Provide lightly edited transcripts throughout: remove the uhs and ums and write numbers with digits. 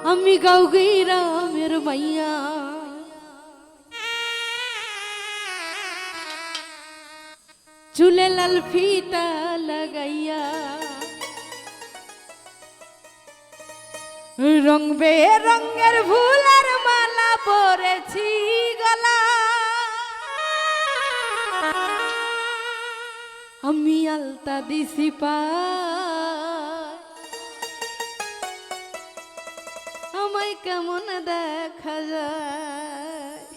আমি গাউগি রামের মাইয়া চুলে লাল ফিতা লাগাইয়া রং বেরঙের ফুলের মালা পরেছি গলা আমি আলতা দিছি পায় আমায় কেমন দেখা যায়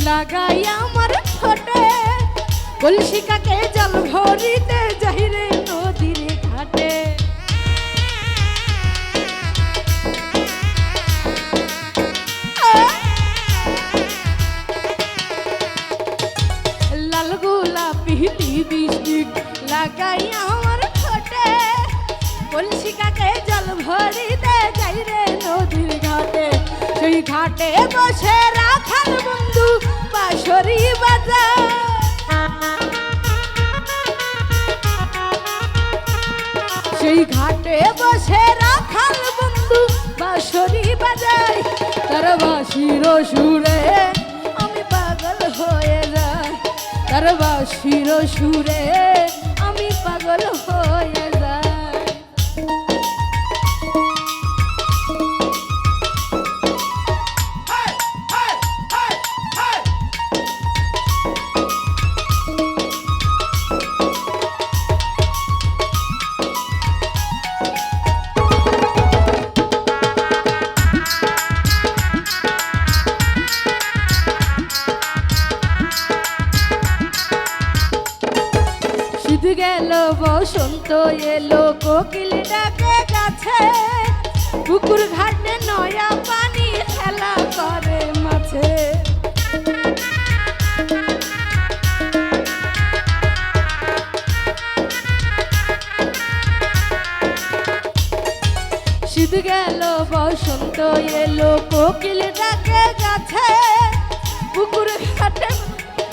লাগাই আমার ঠোঁটে কলসিকাকে জল ভরিতে যাইরে নদীর ঘাটে লাল গোলাপি লিপস্টিক লাগাই আমার ঠোঁটে কলসিকাকে জল ভরিতে যাইরে নদীর ঘাটে সেই ঘাটে বসে রাখাল বন্ধু বাঁশরি বাজায় সেই ঘাটে বসে রাখাল বন্ধু বাঁশরি বাজায় তার বাঁশির সুরে আমি পাগল হয়ে যাই তার বাঁশির সুরে আমি পাগল হয়ে যাই গেল বসন্ত এলো কোকিল ডাকে গাছে পুকুর ঘাটে নয়া পানি খেলা করে মাছে শীত গেল বসন্ত এলো কোকিল ডাকে গাছে পুকুর ঘাটে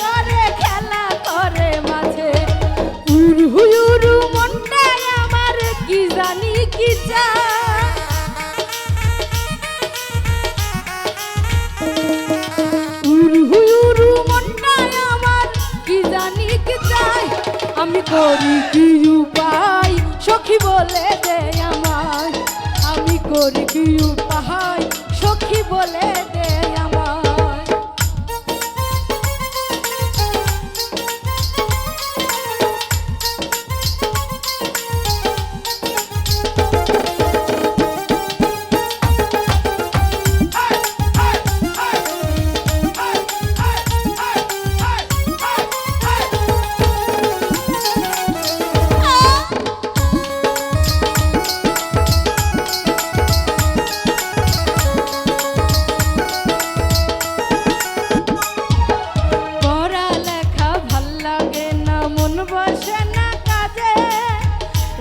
করে খেলা করে মাছে হুয়ুরু মনটাই আমার কি জানি কি চায় হুয়ুরু মনটাই আমার কি জানি কি চায় আমি করি কি উপায় সখী বলে দে আমায় আমি করি কি উপায় সখী বলে দে আমায়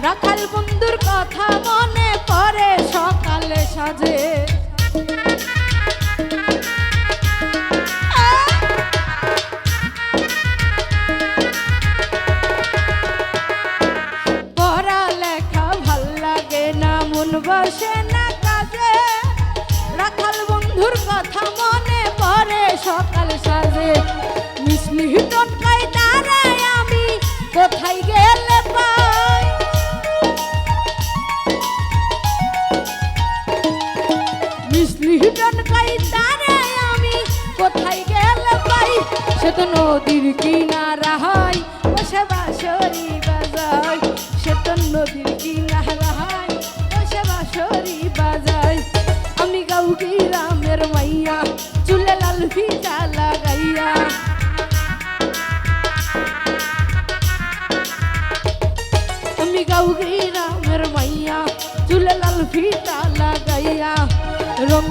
রাখাল বন্ধুর কথা মনে পড়ে সকালে সাজে পড়ালেখা ভাল লাগে না মন বসে না কাজে রাখাল বন্ধুর কথা মনে পড়ে সকাল সাজে মিশলি টনকাই দাঁড়ায় আমি কোথায় গেলে পাই মিশলি টনকাই দাঁড়ায় আমি কোথায় গেলে পাই সে তো নদীর কিনারা হয় বসে বাঁশরি বাজায় সে তো নদীর কিনারা হয় বসে বাঁশরি বাজায় আমি গাঁও গ্রামের মাইয়া চুলে লাল ফিতা লাগাইয়া আমি গাঁও গ্রামের মাইয়া চুলে লাল ফিতা লাগাইয়া রঙ